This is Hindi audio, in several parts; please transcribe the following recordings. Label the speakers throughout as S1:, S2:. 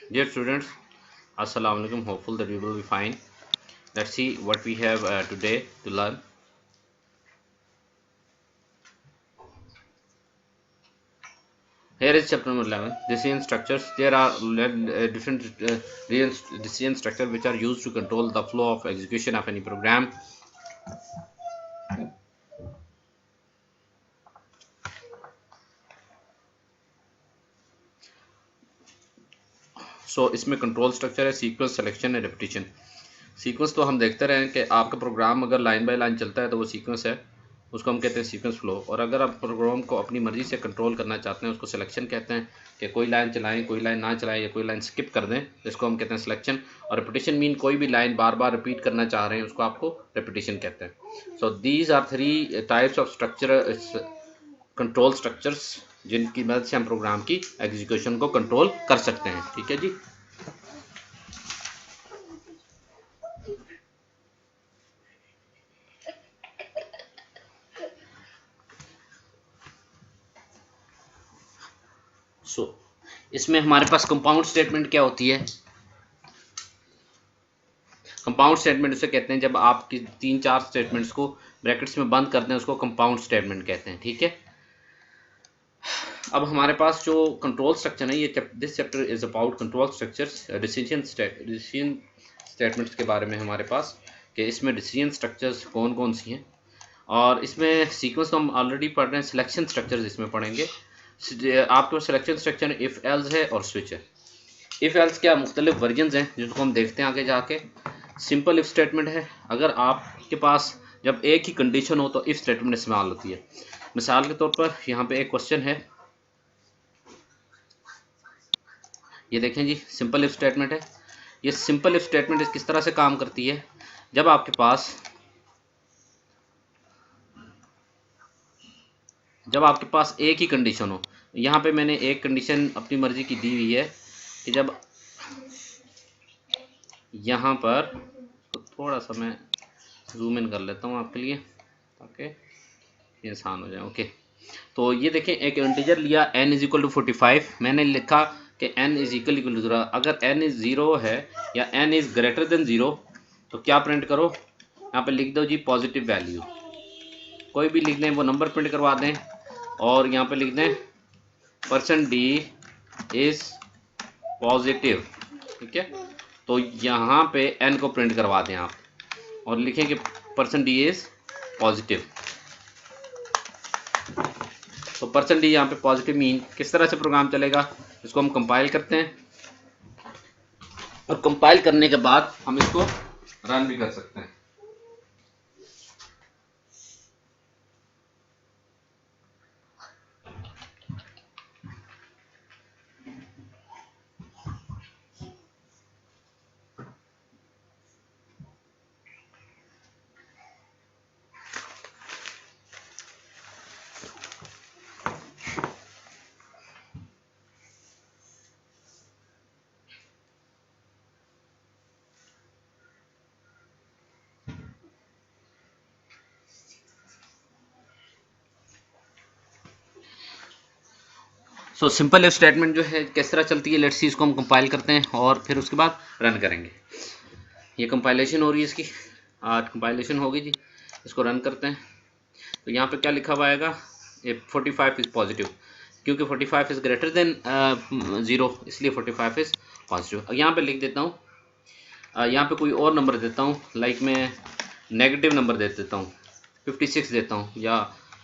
S1: Dear students, Assalamu alaikum. Hopeful that we will be fine. Let's see what we have today to learn. Here is chapter number 11. Decision structures. There are different decision structures which are used to control the flow of execution of any program. सो इसमें कंट्रोल स्ट्रक्चर है sequence, selection and repetition. Sequence तो हम देखते रहे कि आपका प्रोग्राम अगर लाइन बाय लाइन चलता है तो वो सीक्वेंस है, उसको हम कहते हैं सीक्वेंस फ्लो। और अगर आप प्रोग्राम को अपनी मर्जी से कंट्रोल करना चाहते हैं उसको सिलेक्शन कहते हैं कि कोई लाइन चलाएं, कोई लाइन ना चलाएं या कोई लाइन स्किप कर दें, इसको हम कहते हैं सिलेक्शन। और रेपिटेशन मीन कोई भी लाइन बार बार रिपीट करना चाह रहे हैं उसको आपको रेपिटेशन कहते हैं। So these are 3 types of structure, control structures, जिनकी मदद से हम प्रोग्राम की एग्जीक्यूशन को कंट्रोल कर सकते हैं। ठीक है जी। इसमें हमारे पास कंपाउंड स्टेटमेंट क्या होती है? कंपाउंड स्टेटमेंट उसे कहते हैं जब आप 3-4 स्टेटमेंट्स को ब्रैकेट्स में बंद करते हैं उसको कंपाउंड स्टेटमेंट कहते हैं। ठीक है। अब हमारे पास जो कंट्रोल स्ट्रक्चर है, ये this chapter is about control structures, decision statements के बारे में हमारे पास कि इसमें डिसीजन स्ट्रक्चर्स कौन कौन सी हैं। और इसमें सीक्वेंस तो हम ऑलरेडी पढ़ रहे हैं, सिलेक्शन स्ट्रक्चर्स इसमें पढ़ेंगे। आपके पास सिलेक्शन स्ट्रक्चर इफ़ एल्स है और स्विच है। इफ़ एल्स क्या मुख्तलिफ वर्जन्स हैं जिनको हम देखते हैं आगे जाके। सिंपल इफ़ स्टेटमेंट है, अगर आपके पास जब एक ही कंडीशन हो तो इफ़ स्टेटमेंट इस्तेमाल होती है। मिसाल के तौर पर यहाँ पे एक क्वेश्चन है, ये देखें जी, सिंपल इफ़ स्टेटमेंट है। ये सिंपल इफ़ स्टेटमेंट किस तरह से काम करती है? जब आपके पास एक ही कंडीशन हो। यहाँ पे मैंने एक कंडीशन अपनी मर्जी की दी हुई है कि जब यहाँ पर तो थोड़ा सा मैं जूम इन कर लेता हूँ आपके लिए ताकि ये आसान हो जाए। ओके, तो ये देखें, एक इंटीजर लिया n इज इक्वल टू 45। मैंने लिखा कि n इज इक्वल टू 0। अगर n इज 0 है या n इज ग्रेटर देन 0 तो क्या प्रिंट करो? यहाँ पे लिख दो जी पॉजिटिव वैल्यू, कोई भी लिख दें, वो नंबर प्रिंट करवा दें। और यहाँ पे लिख दें %d इज पॉजिटिव। ठीक है, तो यहाँ पे n को प्रिंट करवा दें आप और लिखें कि %d इज पॉजिटिव। तो %d यहाँ पे पॉजिटिव मीन किस तरह से प्रोग्राम चलेगा? इसको हम कंपाइल करते हैं और कंपाइल करने के बाद हम इसको रन भी कर सकते हैं। सो सिंपल इफ स्टेटमेंट जो है किस तरह चलती है, लेट्स सी। इसको हम कंपाइल करते हैं और फिर उसके बाद रन करेंगे। ये कंपाइलेशन हो रही है इसकी, कंपाइलेशन होगी जी। इसको रन करते हैं तो यहाँ पे क्या लिखा हुआ आएगा? 45 इज़ पॉजिटिव, क्योंकि 45 इज़ ग्रेटर देन 0, इसलिए 45 इज़ पॉजिटिव। यहाँ पे लिख देता हूँ, यहाँ पे कोई और नंबर देता हूँ, लाइक मैं नेगेटिव नंबर दे देता हूँ, 56 देता हूँ, या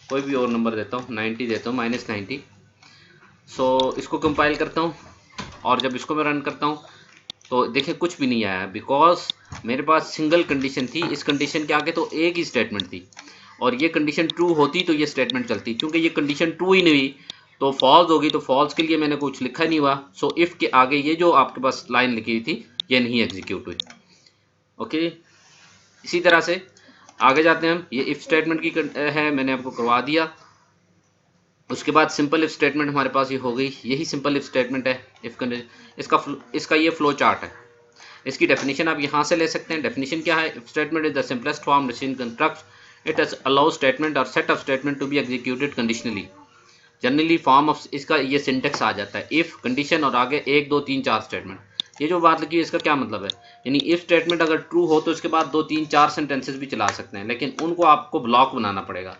S1: कोई भी और नंबर देता हूँ, 90 देता हूँ, -90। सो इसको कंपाइल करता हूँ और जब इसको मैं रन करता हूँ तो देखिए कुछ भी नहीं आया, बिकॉज मेरे पास सिंगल कंडीशन थी। इस कंडीशन के आगे तो एक ही स्टेटमेंट थी और ये कंडीशन ट्रू होती तो ये स्टेटमेंट चलती। क्योंकि ये कंडीशन ट्रू ही नहीं हुई तो फॉल्स होगी, तो फॉल्स के लिए मैंने कुछ लिखा नहीं हुआ। सो इफ़ के आगे ये जो आपके पास लाइन लिखी हुई थी ये नहीं एग्जीक्यूट हुई। ओके, इसी तरह से आगे जाते हैं हम। ये इफ़ स्टेटमेंट की है, मैंने आपको करवा दिया। उसके बाद सिंपल इफ स्टेटमेंट हमारे पास ये हो गई, यही सिंपल इफ स्टेटमेंट है। इफ इसका ये फ्लो चार्ट है। इसकी डेफिनेशन आप यहाँ से ले सकते हैं। डेफिनेशन क्या है? If statement is the simplest form decision construct, it allows statement और set of statement to be executed conditionally. Generally form of इसका ये सिंटेक्स आ जाता है, इफ कंडीशन और आगे 1 2 3 4 स्टेटमेंट। ये जो बात लिखी है इसका क्या मतलब है, यानी इफ स्टेटमेंट अगर ट्रू हो तो इसके बाद 2 3 4 सेंटेंसेस भी चला सकते हैं, लेकिन उनको आपको ब्लॉक बनाना पड़ेगा।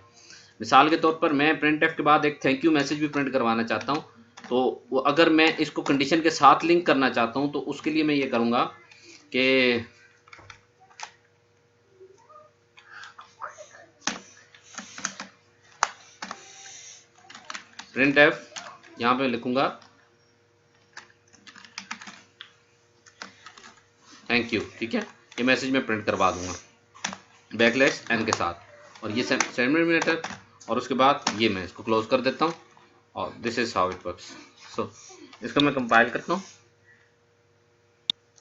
S1: मिसाल के तौर पर मैं प्रिंट एफ के बाद एक थैंक यू मैसेज भी प्रिंट करवाना चाहता हूँ, तो वो अगर मैं इसको कंडीशन के साथ लिंक करना चाहता हूँ तो उसके लिए मैं ये करूँगा कि प्रिंट एफ यहाँ पे लिखूंगा थैंक यू, ठीक है, ये मैसेज मैं प्रिंट करवा दूंगा बैकलेस एन के साथ, और ये सेंटीमीटर, और उसके बाद ये मैं इसको क्लोज कर देता हूँ, और this is how it works. So इसको मैं कंपाइल करता हूँ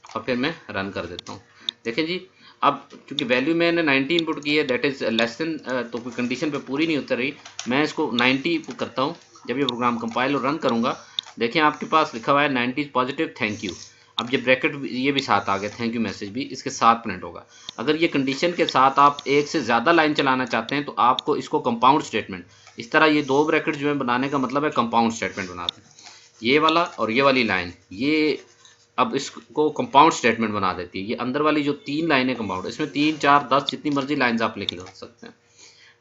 S1: और फिर मैं रन कर देता हूँ। देखें जी, अब क्योंकि वैल्यू मैंने 90 इनपुट की है, दैट इज लेस देन, तो कोई कंडीशन पे पूरी नहीं उतर रही, मैं इसको 90 करता हूँ। जब ये प्रोग्राम कंपाइल और रन करूँगा, देखें आपके पास लिखा हुआ है 90 पॉजिटिव थैंक यू। अब ये ब्रैकेट ये भी साथ आ गया, थैंक यू मैसेज भी इसके साथ प्रिंट होगा। अगर ये कंडीशन के साथ आप एक से ज़्यादा लाइन चलाना चाहते हैं तो आपको इसको कंपाउंड स्टेटमेंट, इस तरह ये 2 ब्रैकेट जो है बनाने का मतलब है कंपाउंड स्टेटमेंट बनाते हैं। ये वाला और ये वाली लाइन, ये अब इसको कंपाउंड स्टेटमेंट बना देती है। ये अंदर वाली जो 3 लाइनें कंपाउंड, इसमें 3 4 10 जितनी मर्जी लाइन्स आप लिख सकते हैं।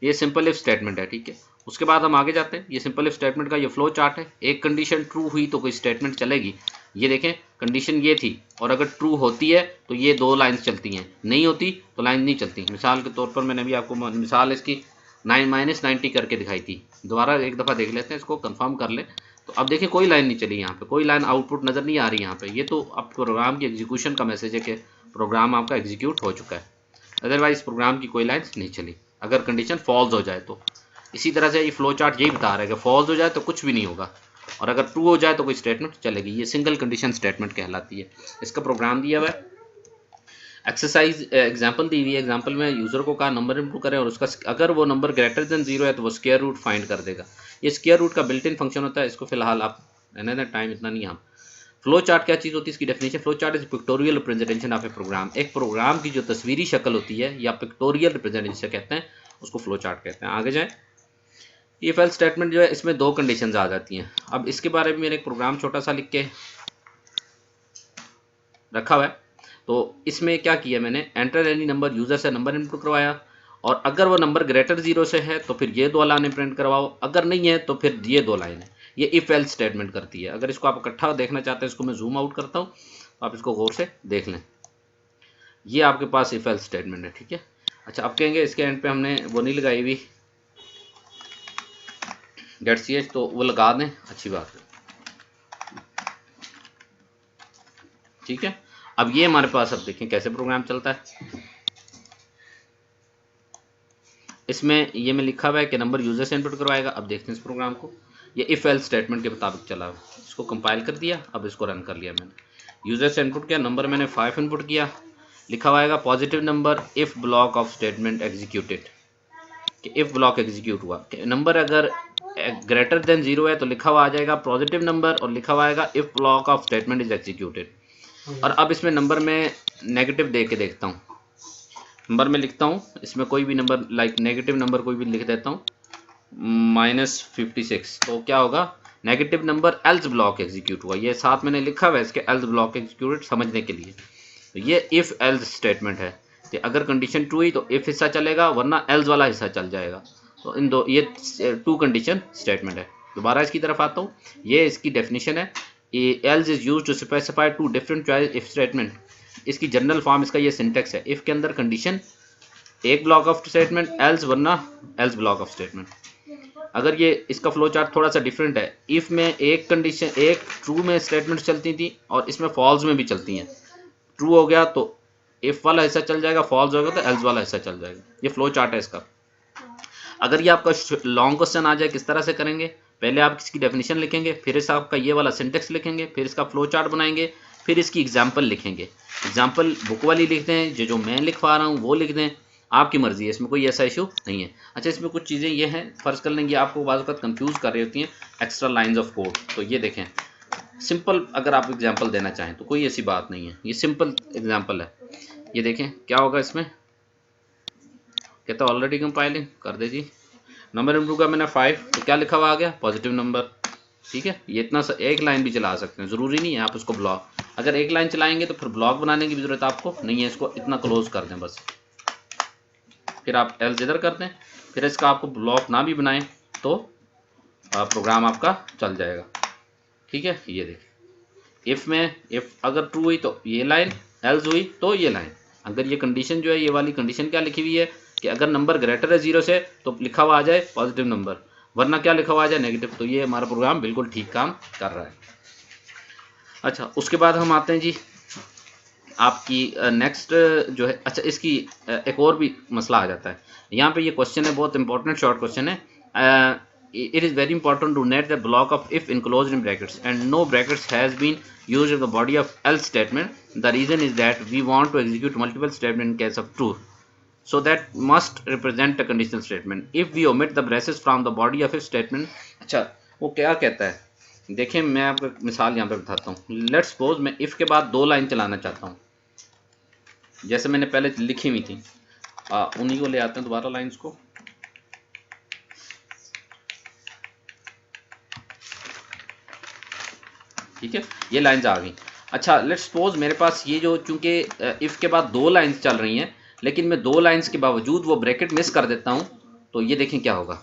S1: ये सिंपल इफ स्टेटमेंट है, ठीक है। उसके बाद हम आगे जाते हैं। ये सिंपल इफ स्टेटमेंट का ये फ्लो चार्ट है। एक कंडीशन ट्रू हुई तो कोई स्टेटमेंट चलेगी। ये देखें, कंडीशन ये थी और अगर ट्रू होती है तो ये 2 लाइन्स चलती हैं, नहीं होती तो लाइन नहीं चलती। मिसाल के तौर पर मैंने अभी आपको मिसाल इसकी 9-90 करके दिखाई थी। दोबारा एक दफ़ा देख लेते हैं, इसको कंफर्म कर लें। तो अब देखिए कोई लाइन नहीं चली, यहाँ पे कोई लाइन आउटपुट नज़र नहीं आ रही यहाँ पे। ये तो अब प्रोग्राम की एग्जीक्यूशन का मैसेज है कि प्रोग्राम आपका एग्जीक्यूट हो चुका है। अदरवाइज प्रोग्राम की कोई लाइन नहीं चली अगर कंडीशन फॉल्स हो जाए तो। इसी तरह से ये फ्लो चार्ट यही बता रहा है कि फॉल्स हो जाए तो कुछ भी नहीं होगा, और अगर ट्रू हो जाए तो कोई स्टेटमेंट चलेगी। ये सिंगल कंडीशन स्टेटमेंट कहलाती है। इसका प्रोग्राम दिया हुआ है, एक्सरसाइज एग्जांपल दी हुई है। एग्जांपल में यूज़र को कहा नंबर इनपुट करें और उसका अगर वो नंबर ग्रेटर देन 0 है तो वो स्क्वायर रूट फाइंड कर देगा। ये स्क्वायर रूट का बिल्ट इन फंक्शन होता है। इसको फिलहाल आप रहने टाइम इतना नहीं। हम फ्लो चार्ट क्या चीज़ होती है, इसकी definition, flow chart is pictorial representation of a program. एक प्रोग्राम की जो तस्वीरी शक्ल होती है या पिक्टोरियल रिप्रेजेंटेशन कहते हैं, उसको फ्लो चार्ट कहते हैं। आगे जाएं, इफ एल्स स्टेटमेंट जो है इसमें 2 कंडीशंस आ जाती हैं। अब इसके बारे में मैंने एक प्रोग्राम छोटा सा लिख के रखा हुआ है। तो इसमें क्या किया मैंने, एंटर एनी नंबर, यूज़र से नंबर इनपुट करवाया, और अगर वो नंबर ग्रेटर 0 से है तो फिर ये 2 लाइनें प्रिंट करवाओ, अगर नहीं है तो फिर ये 2 लाइनें। ये इफ एल्स स्टेटमेंट करती है। अगर इसको आप इकट्ठा देखना चाहते हैं, इसको मैं जूम आउट करता हूँ तो आप इसको गौर से देख लें। ये आपके पास इफ एल्स स्टेटमेंट है, ठीक है। अच्छा, अब कहेंगे इसके एंड पे हमने वो नहीं लगाई हुई गेट ch, तो वो लगा दें, अच्छी बात है, ठीक है। अब ये हमारे पास, अब देखें कैसे प्रोग्राम चलता है। इसमें ये में लिखा हुआ है कि नंबर यूजर से इनपुट करवाएगा। अब देखते हैं इस प्रोग्राम को, ये इफ एल्स स्टेटमेंट के मुताबिक चला हुआ। इसको कंपाइल कर दिया, अब इसको रन कर लिया मैंने। यूजर से इनपुट किया, नंबर मैंने 5 इनपुट किया, लिखा हुआ है positive number if block of statement executed, कि इफ ब्लॉक एग्जीक्यूट हुआ। नंबर अगर ग्रेटर देन 0 है तो लिखा हुआ आ जाएगा पॉजिटिव नंबर, और लिखा हुआ आएगा if block of statement is executed. और अब इसमें नंबर में नेगेटिव दे के देखता हूँ। नंबर में लिखता हूँ, इसमें कोई भी नंबर लाइक नेगेटिव नंबर कोई भी लिख देता हूँ, -56, तो क्या होगा, negative number else block execute हुआ। ये साथ मैंने लिखा हुआ है इसके एल्स ब्लॉक एग्जीक्यूटेड समझने के लिए। तो ये इफ एल्स स्टेटमेंट है कि अगर कंडीशन ट्रू हुई तो इफ हिस्सा चलेगा, वरना एल्स वाला हिस्सा चल जाएगा। तो इन दो, ये 2 कंडीशन स्टेटमेंट है। दोबारा इसकी तरफ आता हूँ, ये इसकी डेफिनेशन है। Else is used to specify 2 different choice if statement. इसकी जनरल फॉर्म, इसका ये सिंटेक्स है। इफ के अंदर कंडीशन एक ब्लॉक ऑफ स्टेटमेंट, एल्स वरना एल्स ब्लॉक ऑफ स्टेटमेंट। अगर ये इसका फ्लो चार्ट थोड़ा सा डिफरेंट है। इफ में एक कंडीशन, एक ट्रू में स्टेटमेंट चलती थी और इसमें फॉल्स में भी चलती हैं। ट्रू हो गया तो इफ वाला हिस्सा चल जाएगा, फॉल्स हो गया तो एल्स वाला हिस्सा चल जाएगा। ये फ्लो चार्ट है इसका। अगर ये आपका लॉन्ग क्वेश्चन आ जाए, किस तरह से करेंगे, पहले आप इसकी डेफिनेशन लिखेंगे, फिर इस आपका ये वाला सिंटेक्स लिखेंगे, फिर इसका फ्लो चार्ट बनाएंगे, फिर इसकी एग्जाम्पल लिखेंगे। एग्जाम्पल बुक वाली लिख दें, जो मैं लिखवा रहा हूँ वो लिख दें, आपकी मर्जी है, इसमें कोई ऐसा इशू नहीं है। अच्छा, इसमें कुछ चीज़ें ये हैं, फ़र्ज़ कर लेंगे आपको बाज़ वक़्त कंफ्यूज कर रही होती हैं, एक्स्ट्रा लाइंस ऑफ कोड। तो ये देखें, सिंपल अगर आप एग्जाम्पल देना चाहें तो कोई ऐसी बात नहीं है, ये सिंपल एग्जाम्पल है। ये देखें क्या होगा इसमें, कहता ऑलरेडी कंपाइलिंग कर दे जी। नंबर इनपुट का मैंने 5, तो क्या लिखा हुआ आ गया, पॉजिटिव नंबर। ठीक है, ये इतना एक लाइन भी चला सकते हैं, ज़रूरी नहीं है आप उसको ब्लॉक, अगर एक लाइन चलाएंगे तो फिर ब्लॉक बनाने की भी ज़रूरत आपको नहीं है, इसको इतना क्लोज कर दें बस, फिर आप एल्स इधर कर दें, फिर इसका आपको ब्लॉक ना भी बनाएं तो प्रोग्राम आपका चल जाएगा। ठीक है, ये देखिए इफ़ में इफ़ अगर ट्रू हुई तो ये लाइन, एल्स हुई तो ये लाइन। अगर ये कंडीशन जो है, ये वाली कंडीशन क्या लिखी हुई है कि अगर नंबर ग्रेटर है 0 से तो लिखा हुआ आ जाए पॉजिटिव नंबर, वरना क्या लिखा हुआ आ जाए नेगेटिव। तो ये हमारा प्रोग्राम बिल्कुल ठीक काम कर रहा है। अच्छा, उसके बाद हम आते हैं जी आपकी नेक्स्ट जो है, अच्छा इसकी एक और भी मसला आ जाता है यहाँ पे। ये क्वेश्चन है बहुत इंपॉर्टेंट शॉर्ट क्वेश्चन है। it is very important to net the block of if enclosed in brackets and no brackets has been used in the body of else statement. The reason is that we want to execute multiple statements in case of true, so that must represent a conditional statement. If we omit the braces from the body of if statement, अच्छा वो क्या कहता है, देखिए मैं आपको मिसाल यहाँ पे बताता हूँ। लेट्स सपोज मैं इफ़ के बाद 2 लाइन चलाना चाहता हूँ, जैसे मैंने पहले लिखी हुई थी, उन्हीं को ले आते हैं दोबारा लाइन्स को। ठीक है, ये लाइंस आ गई। अच्छा लेट्स सपोज मेरे पास ये जो, चूंकि इफ़ के बाद 2 लाइंस चल रही हैं, लेकिन मैं 2 लाइंस के बावजूद वो ब्रैकेट मिस कर देता हूँ, तो ये देखें क्या होगा।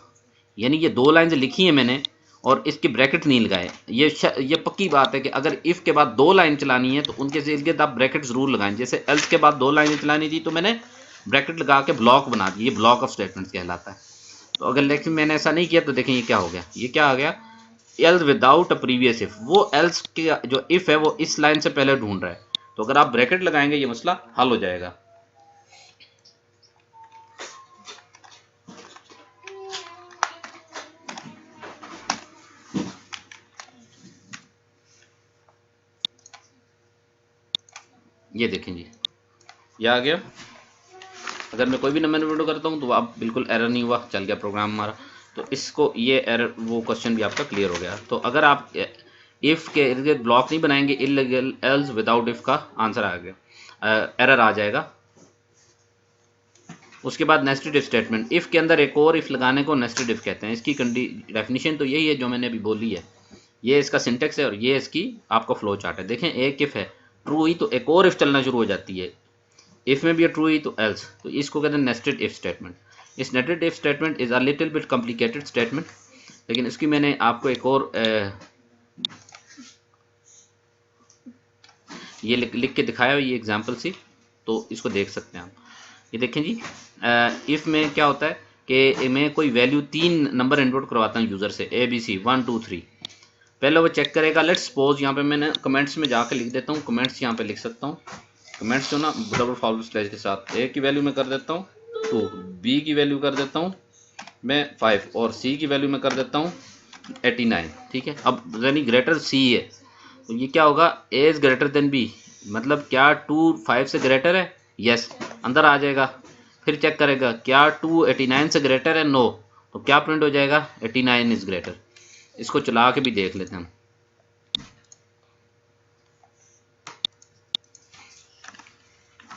S1: यानी ये 2 लाइंस लिखी हैं मैंने और इसके ब्रैकेट नहीं लगाए। ये पक्की बात है कि अगर इफ़ के बाद 2 लाइन चलानी है तो उनके इर्द आप ब्रैकेट ज़रूर लगाएं। जैसे एल्स के बाद 2 लाइनें चलानी थी तो मैंने ब्रैकेट लगा के ब्लॉक बना दिया, ये ब्लॉक ऑफ स्टेटमेंट्स कहलाता है। तो अगर लेकिन मैंने ऐसा नहीं किया तो देखें ये क्या हो गया, ये क्या आ गया, else without a previous if. वो एल्स के जो इफ है वो इस लाइन से पहले ढूंढ रहा है, तो अगर आप ब्रैकेट लगाएंगे ये मसला हल हो जाएगा। ये देखें जी, ये आ गया। अगर मैं कोई भी नंबर विंडो करता हूँ तो आप बिल्कुल एरर नहीं हुआ, चल गया प्रोग्राम हमारा। तो इसको ये एरर, वो क्वेश्चन भी आपका क्लियर हो गया। तो अगर आप इफ़ के इर्द गिर्द ब्लॉक नहीं बनाएंगे, इल्लीगल एल्स विदाउट इफ का आंसर आ गया, एरर आ जाएगा। उसके बाद नेस्टेड इफ स्टेटमेंट, इफ़ के अंदर एक और इफ लगाने को नेस्टेड इफ कहते हैं। इसकी डेफिनेशन तो यही है जो मैंने अभी बोली है, ये इसका सिंटेक्स है और ये इसकी आपका फ्लो चार्ट है। देखें एक इफ है, ट्रू हुई तो एक और इफ चलना शुरू हो जाती है, इफ में भी ट्रू हुई तो एल्स, तो इसको कहते हैं नेस्टेड इफ स्टेटमेंट। इस nested if statement is a little bit complicated statement, लेकिन इसकी मैंने आपको एक और ये लिख के दिखाया हुआ, ये एग्जांपल सी, तो इसको देख सकते हैं आप। ये देखें जी, इफ़ में क्या होता है कि मैं कोई वैल्यू 3 नंबर इनपुट करवाता हूँ यूज़र से, ABC 1 2 3। पहले वो चेक करेगा। लेट्स सपोज यहाँ पे मैंने कमेंट्स में जाकर लिख देता हूँ, कमेंट्स यहाँ पे लिख सकता हूँ, कमेंट्स जो ना डबल फॉरवर्ड स्लैश के साथ। A की वैल्यू में कर देता हूँ 2, B की वैल्यू कर देता हूँ मैं 5 और C की वैल्यू में कर देता हूँ 89। ठीक है, अब यानी ग्रेटर C है, तो ये क्या होगा, A is greater then B, मतलब क्या 2 5 से ग्रेटर है, यस, अंदर आ जाएगा। फिर चेक करेगा क्या 2 89 से ग्रेटर है, नो, तो क्या प्रिंट हो जाएगा, 89 इज़ ग्रेटर। इसको चला के भी देख लेते हैं हम।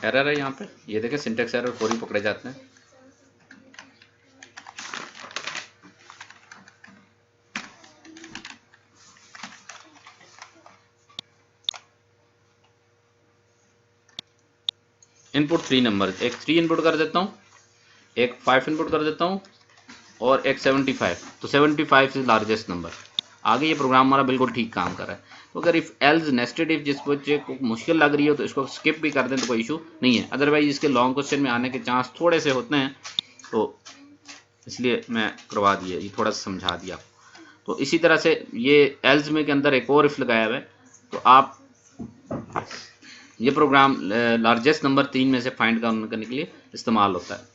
S1: एरर है यहाँ पे, ये देखें सिंटेक्स एरर 4 ही पकड़े जाते हैं। इनपुट 3 नंबर, एक 3 इनपुट कर देता हूँ, एक 5 इनपुट कर देता हूँ और एक 75, तो 75 इज लार्जेस्ट नंबर। आगे ये प्रोग्राम हमारा बिल्कुल ठीक काम कर रहा है। तो अगर इफ़ एल्स नेस्टेड इफ जिस बच्चे को मुश्किल लग रही हो तो इसको स्किप भी कर दें तो कोई इशू नहीं है, अदरवाइज इसके लॉन्ग क्वेश्चन में आने के चांस थोड़े से होते हैं, तो इसलिए मैं करवा दिया, ये थोड़ा सा समझा दिया। तो इसी तरह से ये एल्स में के अंदर एक और इफ लगाया हुआ है, तो आप ये प्रोग्राम लार्जेस्ट नंबर 3 में से फाइंड करने के लिए इस्तेमाल होता है।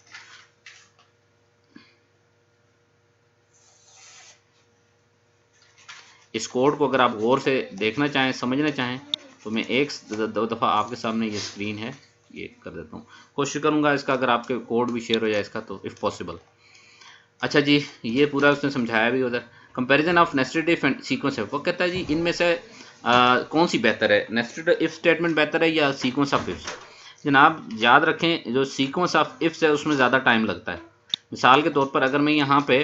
S1: इस कोड को अगर आप गौर से देखना चाहें, समझना चाहें, तो मैं एक दो दफ़ा आपके सामने ये स्क्रीन है ये कर देता हूँ, कोशिश करूँगा इसका अगर आपके कोड भी शेयर हो जाए इसका तो इफ़ पॉसिबल। अच्छा जी, ये पूरा उसने समझाया भी उधर। Comparison of nested if and sequence if, वो कहता है जी इनमें से कौन सी बेहतर है, नेस्टेड इफ स्टेटमेंट बेहतर है या सीक्वेंस ऑफ इफ्स। जनाब याद रखें जो सीक्वेंस ऑफ इफ्स है उसमें ज़्यादा टाइम लगता है। मिसाल के तौर पर अगर मैं यहाँ पे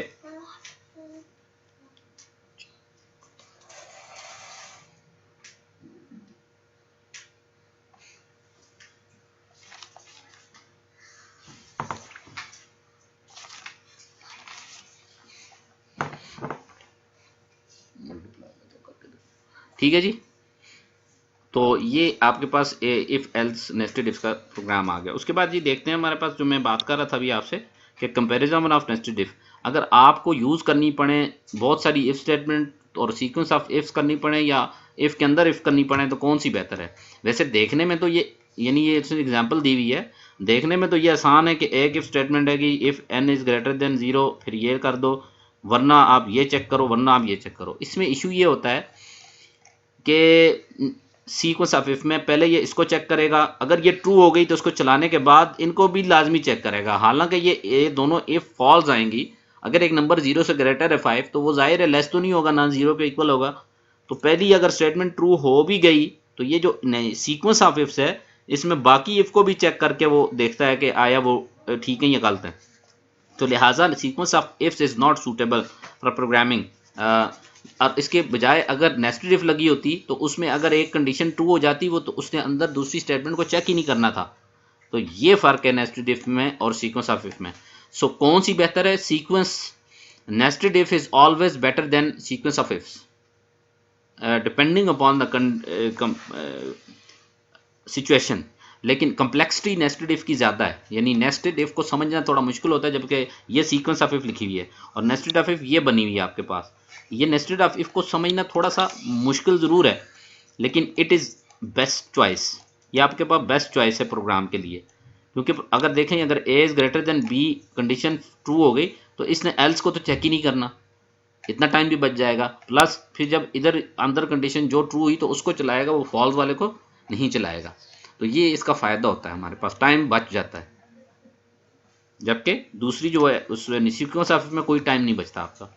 S1: ठीक है जी। तो ये आपके पास इफ एल्स नेस्टेड इफ का प्रोग्राम आ गया। उसके बाद ये देखते हैं हमारे पास जो मैं बात कर रहा था अभी आपसे कि कंपैरिजन ऑफ नेस्टेड इफ, अगर आपको यूज़ करनी पड़े बहुत सारी इफ स्टेटमेंट और सीक्वेंस ऑफ इफ्स करनी पड़े या इफ के अंदर इफ करनी पड़े तो कौन सी बेहतर है। वैसे देखने में तो ये यानी ये एग्जाम्पल दी हुई है, देखने में तो ये आसान है कि एक इफ स्टेटमेंट है कि if n is greater than 0 फिर ये कर दो, वरना आप ये चेक करो, वरना आप ये चेक करो। इसमें इशू ये होता है कि सीक्वेंस ऑफ इफ में पहले ये इसको चेक करेगा, अगर ये ट्रू हो गई तो उसको चलाने के बाद इनको भी लाजमी चेक करेगा। हालांकि ये दोनों इफ फॉल्स आएंगी, अगर एक नंबर 0 से ग्रेटर है 5 तो वो जाहिर है लेस तो नहीं होगा ना 0 के इक्वल होगा। तो पहली अगर स्टेटमेंट ट्रू हो भी गई तो ये जो सीक्वेंस ऑफ इफ्स है इसमें बाकी इफ को भी चेक करके वो देखता है कि आया वो ठीक है या गलत है। तो लिहाजा sequence of ifs is not suitable for programming. और इसके बजाय अगर नेस्टेड इफ लगी होती तो उसमें अगर एक कंडीशन ट्रू हो जाती वो तो उसने अंदर दूसरी स्टेटमेंट को चेक ही नहीं करना था। तो ये फ़र्क है नेस्टेड इफ में और सीक्वेंस ऑफ इफ में। सो कौन सी बेहतर है? Sequence nested if is always better than sequence of ifs depending upon the situation. लेकिन कम्प्लेक्सिटी नेस्टेड इफ की ज़्यादा है, यानी नेस्टेड इफ को समझना थोड़ा मुश्किल होता है, जबकि ये सीक्वेंस ऑफ इफ लिखी हुई है और नेस्टेड ऑफ इफ ये बनी हुई है आपके पास। ये नेस्टेड ऑफ इफ को समझना थोड़ा सा मुश्किल ज़रूर है, लेकिन इट इज़ बेस्ट चॉइस। ये आपके पास बेस्ट चॉइस है प्रोग्राम के लिए, क्योंकि अगर देखें अगर A is greater than B condition true हो गई तो इसने एल्स को तो चेक ही नहीं करना, इतना टाइम भी बच जाएगा। प्लस फिर जब इधर अंदर कंडीशन जो ट्रू हुई तो उसको चलाएगा, वो फॉल्स वाले को नहीं चलाएगा। तो ये इसका फ़ायदा होता है, हमारे पास टाइम बच जाता है, जबकि दूसरी जो है उसमें सीक्वेंस ऑफ में कोई टाइम नहीं बचता आपका।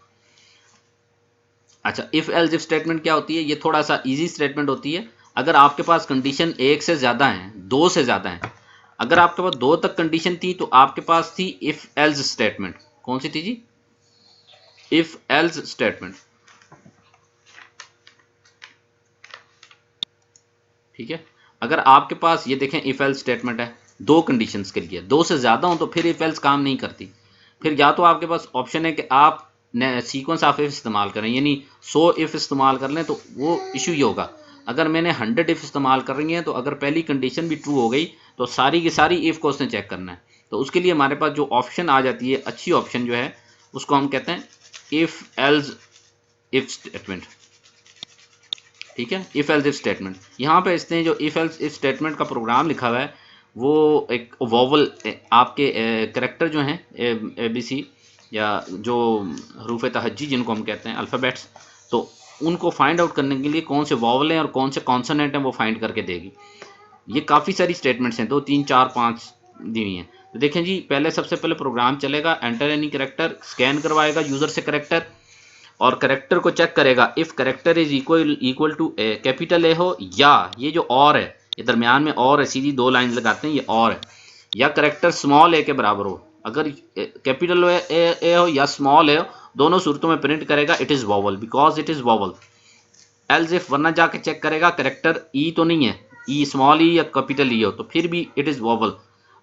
S1: अच्छा, इफ एल्स इफ स्टेटमेंट क्या होती है? ये थोड़ा सा इजी स्टेटमेंट होती है। अगर आपके पास कंडीशन एक से ज़्यादा है, दो से ज़्यादा है, अगर आपके पास दो तक कंडीशन थी तो आपके पास थी इफ एल्स स्टेटमेंट। कौन सी थी जी? If else statement. ठीक है, अगर आपके पास ये देखें इफ एल्स स्टेटमेंट है दो कंडीशंस के लिए, दो से ज़्यादा हो तो फिर इफ एल्स काम नहीं करती। फिर या तो आपके पास ऑप्शन है कि आप सीक्वेंस ऑफ इफ इस्तेमाल करें, यानी 100 इफ इस्तेमाल कर लें, तो वो इशू ये होगा। अगर मैंने 100 इफ इस्तेमाल कर रही है तो अगर पहली कंडीशन भी ट्रू हो गई तो सारी की सारी इफ को उसने चेक करना है। तो उसके लिए हमारे पास जो ऑप्शन आ जाती है, अच्छी ऑप्शन जो है, उसको हम कहते हैं इफ एल्स इफ स्टेटमेंट। ठीक है, इफ एल्स इफ स्टेटमेंट। यहाँ पे इसने जो इफ एल्स इफ स्टेटमेंट का प्रोग्राम लिखा हुआ है वो एक वोवल आपके करेक्टर जो हैं ABC या जो हरूफ तहज्जी जिनको हम कहते हैं अल्फ़ाबेट्स, तो उनको फाइंड आउट करने के लिए कौन से वोवल हैं और कौन से कॉन्सोनेंट हैं वो फाइंड करके देगी। ये काफ़ी सारी स्टेटमेंट्स हैं, 2 3 4 5 दी हुई हैं। तो देखें जी, पहले सबसे पहले प्रोग्राम चलेगा, एंटर एनी करेक्टर, स्कैन करवाएगा यूज़र से करेक्टर और करेक्टर को चेक करेगा if character is equal to A, capital A हो, या ये जो और है, ये दरमियान में और है, सीधी 2 लाइन लगाते हैं, ये और है, या करेक्टर स्मॉल ए के बराबर हो। अगर कैपिटल ए हो या स्मॉल ए हो, दोनों सूरतों में प्रिंट करेगा it is vowel, because it is vowel. Else if वरना जाके चेक करेगा करेक्टर ई तो नहीं है, ई स्मॉल ई या कैपिटल ई हो तो फिर भी इट इज़ वोवल।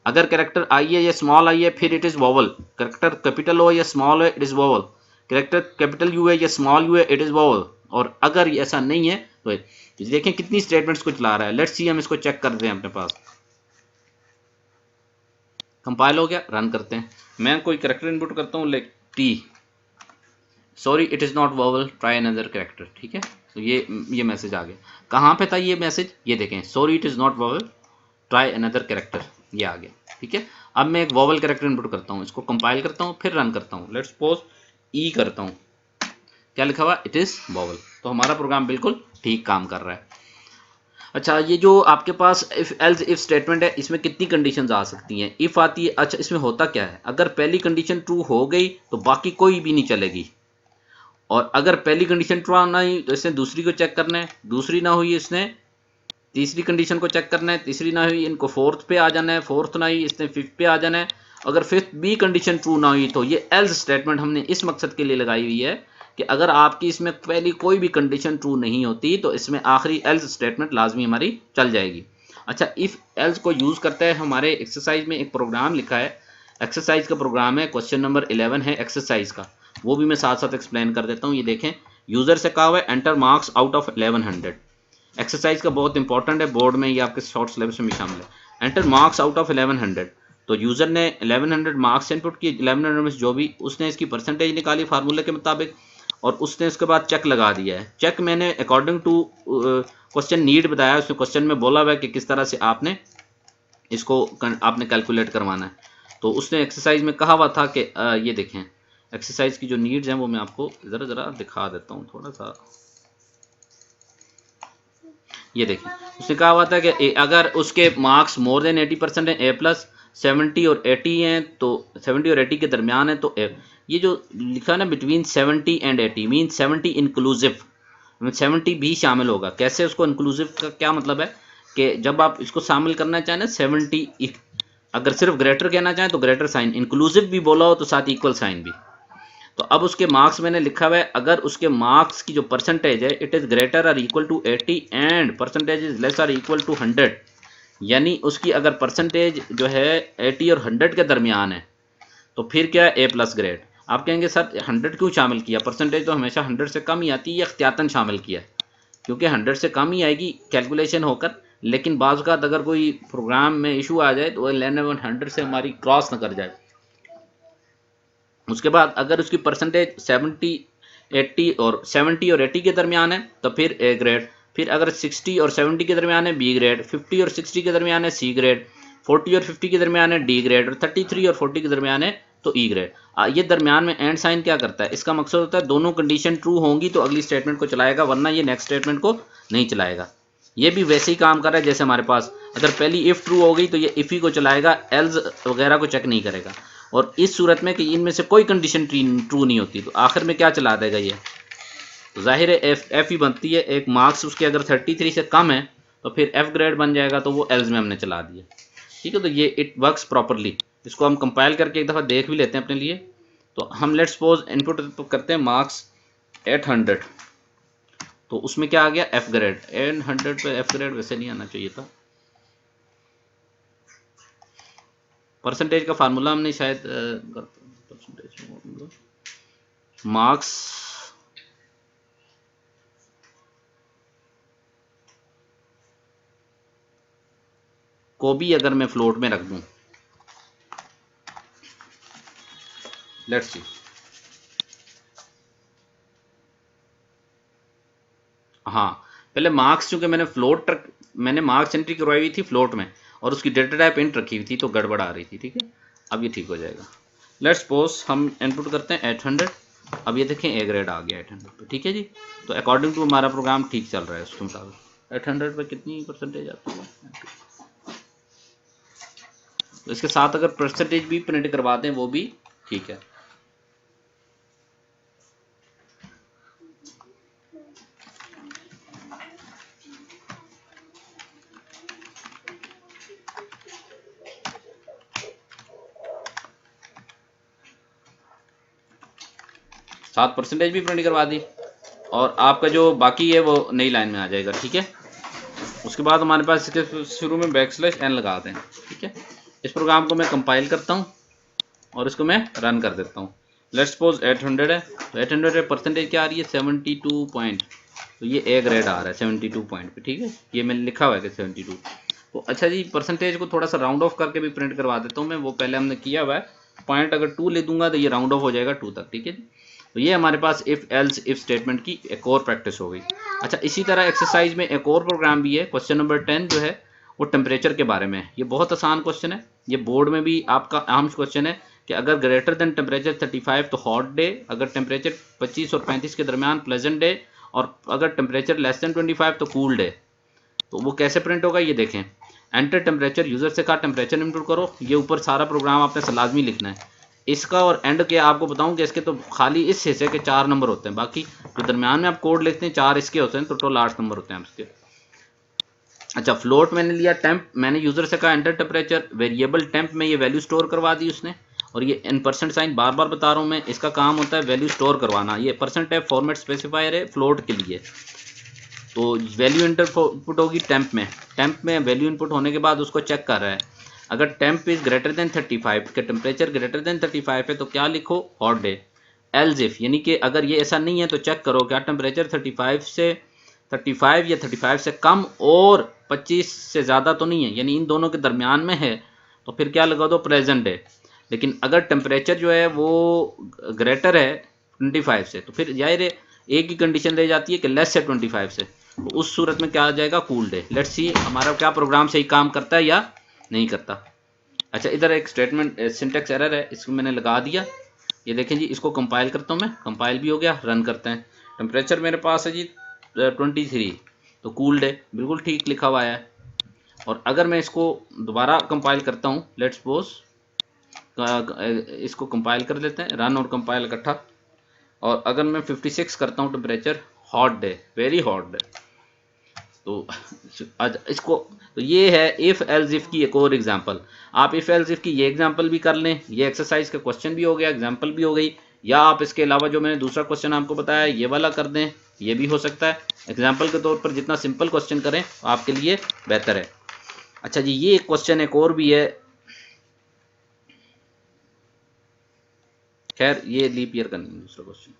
S1: अगर करेक्टर आई है या स्मॉल आई है फिर it is vowel. Character capital हो या स्मॉल हो it is vowel. Character capital you है या स्मॉल यू है इट इज़ वोवल। और अगर ऐसा नहीं है तो देखें कितनी स्टेटमेंट्स को चला रहा है। लेट्स सी, हम इसको चेक करते हैं अपने पास। कंपाइल हो गया, रन करते हैं। मैं कोई करेक्टर इनपुट करता हूँ, like T, sorry it is not vowel, try another character. ठीक है, तो ये मैसेज आ गया। कहाँ पे था ये मैसेज? ये देखें, sorry it is not vowel, try another character, ये आ गया। ठीक है, अब मैं एक वोवल करेक्टर इनपुट करता हूँ, इसको कंपाइल करता हूँ, फिर रन करता हूँ। लेट्स सपोज ई करता हूँ, क्या लिखा हुआ? It is vowel. तो हमारा प्रोग्राम बिल्कुल ठीक काम कर रहा है। अच्छा, ये जो आपके पास इफ एल्स इफ स्टेटमेंट है, इसमें कितनी कंडीशंस आ सकती हैं? इफ आती है। अच्छा, इसमें होता क्या है? अगर पहली कंडीशन ट्रू हो गई तो बाकी कोई भी नहीं चलेगी, और अगर पहली कंडीशन ट्रू ना हुई तो इसने दूसरी को चेक करना है, दूसरी ना हुई इसने तीसरी कंडीशन को चेक करना है, तीसरी ना हुई इनको फोर्थ पे आ जाना है, फोर्थ ना हुई इसने फिफ्थ पे आ जाना है। अगर फिफ्थ भी कंडीशन ट्रू ना हुई तो ये एल्स स्टेटमेंट हमने इस मकसद के लिए लगाई हुई है कि अगर आपकी इसमें पहली कोई भी कंडीशन ट्रू नहीं होती तो इसमें आखिरी एल्स स्टेटमेंट लाजमी हमारी चल जाएगी। अच्छा, इफ़ एल्स को यूज़ करता है हमारे एक्सरसाइज में एक प्रोग्राम लिखा है, एक्सरसाइज का प्रोग्राम है, क्वेश्चन नंबर 11 है एक्सरसाइज का, वो भी मैं साथ साथ एक्सप्लेन कर देता हूँ। ये देखें, यूजर से कहा हुआ है enter marks out of 1100। Exercise का बहुत इंपॉर्टेंट है, बोर्ड में, ये आपके शॉर्ट सिलेबस में भी शामिल है। एंटर मार्क्स आउट ऑफ 1100, तो यूजर ने 1100 मार्क्स इनपुट किए, 1100 में से जो भी उसने इसकी परसेंटेज निकाली फार्मूले के मुताबिक, और उसने उसके बाद चेक लगा दिया है। चेक मैंने अकॉर्डिंग टू क्वेश्चन नीड बताया, उसने क्वेश्चन में बोला हुआ है कि किस तरह से आपने इसको आपने कैलकुलेट करवाना है। तो उसने एक्सरसाइज में कहा हुआ था कि ये देखें एक्सरसाइज की जो नीड्स हैं वो मैं आपको ज़रा दिखा देता हूँ थोड़ा सा। ये देखें उसने कहा हुआ था कि अगर उसके मार्क्स मोर देन 80% हैं, ए प्लस 70 और 80 हैं, तो 70 और 80 के दरमियान है तो ये जो लिखा है ना बिटवीन 70 एंड 80 मीन 70 इंक्लूसिव, 70 भी शामिल होगा। कैसे उसको इंक्लूसिव का क्या मतलब है कि जब आप इसको शामिल करना चाहें ना 70, अगर सिर्फ ग्रेटर कहना चाहें तो ग्रेटर साइन, इंक्लूसिव भी बोला हो तो साथ इक्वल साइन भी। तो अब उसके मार्क्स मैंने लिखा हुआ है, अगर उसके मार्क्स की जो परसेंटेज है इट इज़ ग्रेटर और equal to 80 and percentage is less और इक्वल टू 100, यानी उसकी अगर परसेंटेज जो है 80 और 100 के दरमियान है तो फिर क्या है ए प्लस ग्रेड। आप कहेंगे सर 100 क्यों शामिल किया, परसेंटेज तो हमेशा 100 से कम ही आती है, या अख्तियातन शामिल किया, क्योंकि 100 से कम ही आएगी कैलकुलेशन होकर, लेकिन बाज़ औक़ात अगर कोई प्रोग्राम में इशू आ जाए तो 100 से हमारी क्रॉस न कर जाए। उसके बाद अगर उसकी परसेंटेज 70 और 80 के दरमियान है तो फिर ए ग्रेड, फिर अगर 60 और 70 के दरमियान है बी ग्रेड, 50 और 60 के दरमियान है सी ग्रेड, 40 और 50 के दरमियान है डी ग्रेड, और 33 और 40 के दरमियान है तो ई ग्रेड। ये दरमियान में एंड साइन क्या करता है, इसका मकसद होता है दोनों कंडीशन ट्रू होंगी तो अगली स्टेटमेंट को चलाएगा, वरना ये नेक्स्ट स्टेटमेंट को नहीं चलाएगा। ये भी वैसे ही काम कर रहा है जैसे हमारे पास अगर पहली इफ़ ट्रू हो गई तो ये इफ़ ही को चलाएगा, एल्स वगैरह को चेक नहीं करेगा। और इस सूरत में कि इनमें से कोई कंडीशन ट्रू नहीं होती तो आखिर में क्या चला देगा ये, तो जाहिर है एफ ही बनती है। एक मार्क्स उसके अगर 33 से कम है तो फिर एफ ग्रेड बन जाएगा, तो वो एल्स में हमने चला दिया। ठीक है, तो ये इट वर्क्स प्रॉपरली। इसको हम कंपाइल करके एक दफ़ा देख भी लेते हैं अपने लिए। तो हम लेट्स सपोज इनपुट करते हैं मार्क्स 800, तो उसमें क्या आ गया एफ ग्रेड, 800 पे एफ ग्रेड वैसे नहीं आना चाहिए था। परसेंटेज का फार्मूला हमने शायद मार्क्स को भी अगर मैं फ्लोट में रख दूं, लेट्स सी, हाँ पहले मार्क्स चूंकि मैंने मार्क्स एंट्री करवाई हुई थी फ्लोट में और उसकी डेटा टाइप इंट रखी हुई थी तो गड़बड़ आ रही थी। ठीक है, अब ये ठीक हो जाएगा। लेट्स सपोज हम इनपुट करते हैं 800, अब ये देखें ए ग्रेड आ गया 800 पे। ठीक है जी, तो अकॉर्डिंग टू हमारा प्रोग्राम ठीक चल रहा है उसके मुताबिक। 800 पे कितनी परसेंटेज आती है, तो इसके साथ अगर परसेंटेज भी प्रिंट करवा दें वो भी ठीक है। साथ परसेंटेज भी प्रिंट करवा दी और आपका जो बाकी है वो नई लाइन में आ जाएगा। ठीक है, उसके बाद हमारे पास इसके शुरू में \n लगा दें। ठीक है, इस प्रोग्राम को मैं कंपाइल करता हूँ और इसको मैं रन कर देता हूँ। लेट्स सपोज 800 है, तो 800 है परसेंटेज क्या आ रही है 72 पॉइंट, तो ये ए ग्रेड आ रहा है 72 पॉइंट पे। ठीक है, ये मैंने लिखा हुआ है कि 72। तो अच्छा जी, परसेंटेज को थोड़ा सा राउंड ऑफ करके भी प्रिंट करवा देता हूँ मैं, वो पहले हमने किया हुआ है। पॉइंट अगर 2 ले दूंगा तो ये राउंड ऑफ हो जाएगा 2 तक। ठीक है जी, तो ये हमारे पास इफ़ एल्स इफ स्टेटमेंट की एक और प्रैक्टिस हो गई। अच्छा, इसी तरह एक्सरसाइज में एक और प्रोग्राम भी है, क्वेश्चन नंबर 10 जो है वो टेम्परेचर के बारे में है। ये बहुत आसान क्वेश्चन है, ये बोर्ड में भी आपका अहम क्वेश्चन है कि अगर ग्रेटर देन टेम्परेचर 35 तो हॉट डे, अगर टेम्परेचर 25 और 35 के दरमियान प्लेजेंट डे, और अगर टेम्परेचर लेस देन 25 तो कूल डे। तो वो कैसे प्रिंट होगा ये देखें। एंटर टेम्परेचर, यूजर से कहा टेम्परेचर इनपुट करो, ये ऊपर सारा प्रोग्राम आपने लाजमी लिखना है। इसका और एंड के आपको बताऊं कि इसके तो खाली इस हिस्से के 4 नंबर होते हैं, बाकी जो दरमियान में आप कोड लिखते हैं 4 इसके होते हैं, तो टोटल 8 नंबर होते हैं इसके। अच्छा, फ्लोट मैंने लिया टेम्प, मैंने यूजर से कहा एंटर टेम्परेचर, वेरिएबल टेम्प में ये वैल्यू स्टोर करवा दी उसने। और ये इन परसेंट साइन बार बार बता रहा हूँ मैं, इसका काम होता है वैल्यू स्टोर करवाना। ये परसेंट है फॉर्मेट स्पेसिफायर है फ्लोट के लिए। तो वैल्यू इनपुट होगी टेम्प में वैल्यू इनपुट होने के बाद उसको चेक कर रहा है, अगर टेम्प इज ग्रेटर देन 35 के टेम्परेचर ग्रेटर देन 35 है तो क्या लिखो हॉट डे, एल्स इफ, यानी कि अगर ये ऐसा नहीं है तो चेक करो क्या टेम्परेचर 35 या 35 से कम और 25 से ज़्यादा तो नहीं है, यानी इन दोनों के दरमियान में है, तो फिर क्या लगा दो प्रेजेंट है। लेकिन अगर टेम्परेचर जो है वो ग्रेटर है 25 से, तो फिर जाहिर है एक ही कंडीशन रह जाती है कि लेस है 25 से, तो उस सूरत में क्या आ जाएगा कूल्ड है। लेट्स सी हमारा क्या प्रोग्राम सही काम करता है या नहीं करता। अच्छा, इधर एक स्टेटमेंट सिंटेक्स एरर है, इसको मैंने लगा दिया। ये देखें जी, इसको कंपाइल करता हूँ मैं, कंपाइल भी हो गया, रन करते हैं। टेम्परेचर मेरे पास है जी 23, तो कूल्ड है, बिल्कुल ठीक लिखा हुआ है। और अगर मैं इसको दोबारा कंपाइल करता हूँ, लेट्स सपोज इसको कंपाइल कर लेते हैं, रन और कंपाइल इकट्ठा। और अगर मैं 56 करता हूँ temperature, hot day, very hot day, तो इसको, तो ये है इफ एल्स इफ की एक और एग्जांपल। आप इफ एल्स इफ की ये एग्जांपल भी कर लें, ये एक्सरसाइज का क्वेश्चन भी हो गया, एग्जांपल भी हो गई, या आप इसके अलावा जो मैंने दूसरा क्वेश्चन आपको बताया ये वाला कर दें, ये भी हो सकता है। एग्जांपल के तौर पर जितना सिंपल क्वेश्चन करें आपके लिए बेहतर है। अच्छा जी, ये एक क्वेश्चन एक और भी है, खैर ये लीप ईयर का नहीं, दूसरा क्वेश्चन।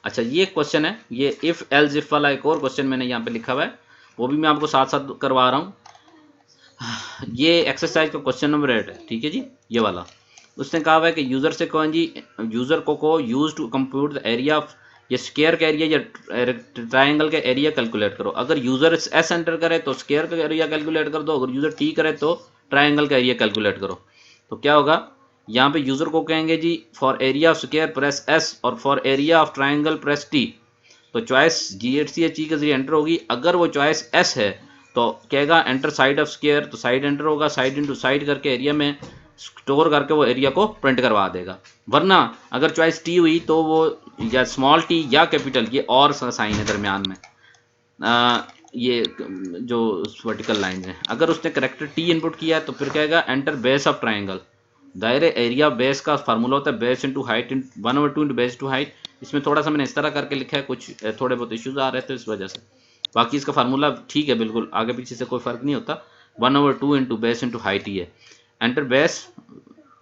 S1: अच्छा, ये क्वेश्चन है, ये इफ एल्स इफ वाला एक और क्वेश्चन मैंने यहाँ पे लिखा हुआ है, वो भी मैं आपको साथ साथ करवा रहा हूँ। ये एक्सरसाइज का क्वेश्चन नंबर 8 है, ठीक है जी, ये वाला। उसने कहा हुआ है कि यूजर से कौन जी, यूजर को use to compute the area of, ये स्क्वायर का एरिया या ट्राइंगल का एरिया कैलकुलेट करो। अगर यूजर एस एंटर करे तो स्क्वायर का एरिया कैलकुलेट कर दो, अगर यूजर टी करे तो ट्राइंगल का एरिया कैलकुलेट करो। तो क्या होगा, यहाँ पे यूजर को कहेंगे जी for area of square press S और for area of triangle press T. तो चॉइस GHC के जरिए एंटर होगी। अगर वो चॉइस एस है तो कहेगा एंटर साइड ऑफ स्क्वायर, तो साइड एंटर होगा, साइड इनटू साइड करके एरिया में स्टोर करके वो एरिया को प्रिंट करवा देगा। वरना अगर चॉइस टी हुई तो वो या स्मॉल टी या कैपिटल, ये और साइन है दरमियान में, ये जो वर्टिकल लाइन है, अगर उसने करेक्टर टी इनपुट किया तो फिर कहेगा एंटर बेस ऑफ ट्राइंगल। दायरे एरिया बेस का फार्मूला होता है base into height 1/2 into base to height. इसमें थोड़ा सा मैंने इस तरह करके लिखा है, कुछ थोड़े बहुत इश्यूज आ रहे थे इस वजह से, बाकी इसका फार्मूला ठीक है, बिल्कुल आगे पीछे से कोई फर्क नहीं होता। 1/2 इंटू बेस इंटू हाइट ही है। एंटर बेस,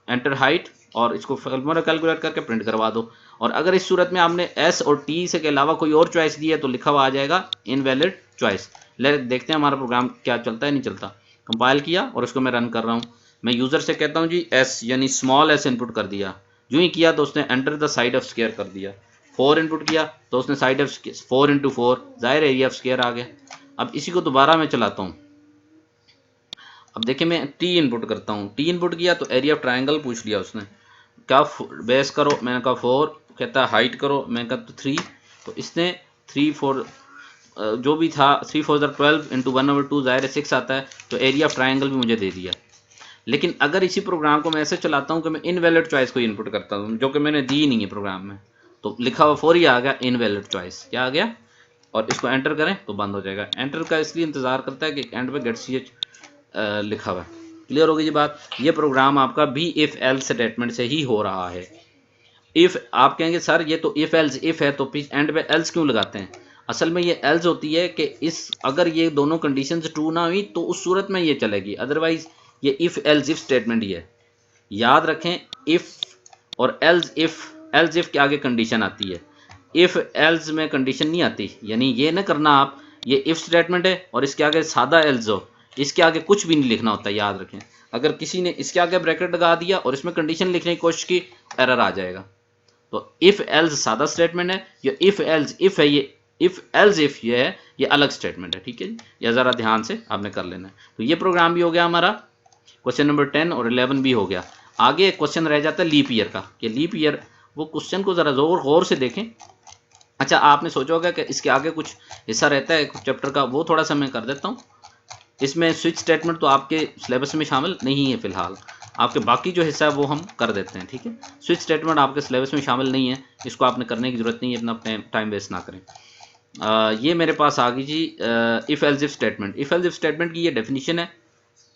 S1: एंटर हाइट, और इसको फार्मूला कैलकुलेट करके प्रिंट करवा दो। और अगर इस सूरत में आपने एस और टी से के अलावा कोई और चॉइस दी है तो लिखा हुआ आ जाएगा इनवैलिड चॉइस। ले देखते हैं हमारा प्रोग्राम क्या चलता है नहीं चलता। कंपाइल किया और इसको मैं रन कर रहा हूँ। मैं यूजर से कहता हूँ जी एस यानी स्मॉल एस इनपुट कर दिया, जो ही किया तो उसने enter the side of square कर दिया। 4 इनपुट किया तो उसने साइड ऑफ 4 इंटू 4, जाहिर एरिया ऑफ स्क्वायर आ गया। अब इसी को दोबारा मैं चलाता हूँ। अब देखिए मैं टी इनपुट करता हूँ, टी इनपुट किया तो एरिया ऑफ ट्राइंगल पूछ लिया उसने, क्या बेस करो, मैंने कहा 4, कहता है हाइट करो, मैंने कहा तो 3, तो इसने 3 4 जो भी था 3 4 12 इंटू 1/2 जाहिर 6 आता है, तो एरिया ऑफ ट्राइंगल भी मुझे दे दिया। लेकिन अगर इसी प्रोग्राम को मैं ऐसे चलाता हूँ कि मैं इनवैलिड चॉइस को इनपुट करता हूँ, जो कि मैंने दी नहीं है प्रोग्राम में, तो लिखा हुआ 4 ही आ गया, इनवैलिड चॉइस क्या आ गया, और इसको एंटर करें तो बंद हो जाएगा। एंटर का इसलिए इंतजार करता है कि एंड पे गेट ch लिखा हुआ है। क्लियर हो गई जी बात। ये प्रोग्राम आपका भी इफ एल्स स्टेटमेंट से ही हो रहा है। इफ आप कहेंगे सर ये तो इफ एल्स इफ है तो फिर एंड पे एल्स क्यों लगाते हैं? असल में ये एल्स होती है कि इस अगर ये दोनों कंडीशंस ट्रू ना हुई तो उस सूरत में ये चलेगी, अदरवाइज ये इफ एल्स इफ स्टेटमेंट ही है। याद रखें, इफ और एल्स इफ के आगे कंडीशन आती है, इफ एल्स में कंडीशन नहीं आती। यानी ये ना करना आप, ये इफ स्टेटमेंट है और इसके आगे सादा एल्स हो, इसके आगे कुछ भी नहीं लिखना होता। याद रखें, अगर किसी ने इसके आगे ब्रैकेट लगा दिया और इसमें कंडीशन लिखने की कोशिश की, एरर आ जाएगा। तो इफ एल्स सादा स्टेटमेंट है, ये इफ एल्स इफ है, ये इफ एल्स इफ ये है, ये अलग स्टेटमेंट है। ठीक है, यह ज़रा ध्यान से आपने कर लेना है। तो ये प्रोग्राम भी हो गया हमारा, क्वेश्चन नंबर 10 और 11 भी हो गया। आगे एक क्वेश्चन रह जाता है लीप ईयर का, कि लीप ईयर, वो क्वेश्चन को ज़रा गौर से देखें। अच्छा, आपने सोचा होगा कि इसके आगे कुछ हिस्सा रहता है कुछ चैप्टर का, वो थोड़ा सा मैं कर देता हूँ। इसमें स्विच स्टेटमेंट तो आपके सिलेबस में शामिल नहीं है फिलहाल, आपके बाकी जो हिस्सा है वो हम कर देते हैं। ठीक है, स्विच स्टेटमेंट आपके सिलेबस में शामिल नहीं है, इसको आपने करने की जरूरत नहीं है, अपना टाइम वेस्ट ना करें। ये मेरे पास आ गई जी if else if statement. If else if statement की ये डेफिनेशन है।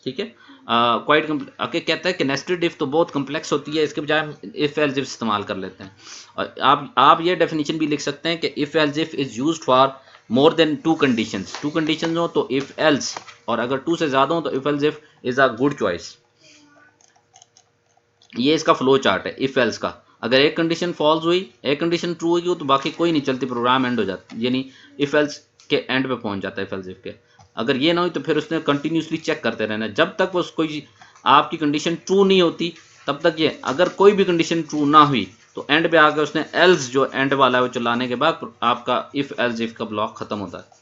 S1: ठीक है, क्वाइट आगे कहता है कि नेस्टेड इफ तो बहुत कम्प्लेक्स होती है, इसके बजाय हम इफ एल्स इफ इस्तेमाल कर लेते हैं। और आप ये डेफिनेशन भी लिख सकते हैं कि if else if is used for more than 2 conditions. 2 conditions हो तो इफ एल्स, और अगर 2 से ज़्यादा हो तो if else if is a good choice. ये इसका फ्लो चार्ट है इफ एल्स का। अगर एक कंडीशन फॉल्स हुई, एक कंडीशन ट्रू होगी तो बाकी कोई नहीं चलती, प्रोग्राम एंड हो जाता, यानी इफ एल्स के एंड पे पहुंच जाता है, इफ एल्स इफ के। अगर ये ना हुई तो फिर उसने कंटिन्यूसली चेक करते रहना, जब तक वो कोई आपकी कंडीशन ट्रू नहीं होती तब तक ये, अगर कोई भी कंडीशन ट्रू ना हुई तो एंड पे आकर उसने एल्स जो एंड वाला है वो चलाने के बाद आपका इफ एल्स इफ का ब्लॉक खत्म होता है।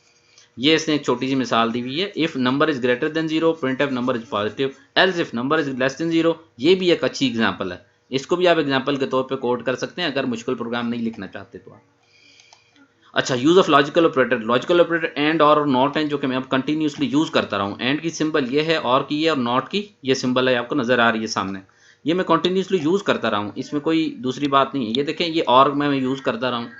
S1: ये इसने एक छोटी सी मिसाल दी हुई है, if number is greater than 0, print F number is positive, else if number is less than 0। ये भी एक अच्छी एग्जांपल है, इसको भी आप एग्जांपल के तौर पे कोड कर सकते हैं अगर मुश्किल प्रोग्राम नहीं लिखना चाहते तो आप। अच्छा, use of logical operator. Logical operator and और नॉट हैं जो कि मैं अब कंटिन्यूसली यूज करता रहा हूँ। एंड की सिंबल ये है, और की है, और नॉट की ये सिंबल है, आपको नजर आ रही है सामने। ये मैं कंटिन्यूसली यूज करता रहा हूँ, इसमें कोई दूसरी बात नहीं है। ये देखें, ये और मैं यूज करता रहा हूँ।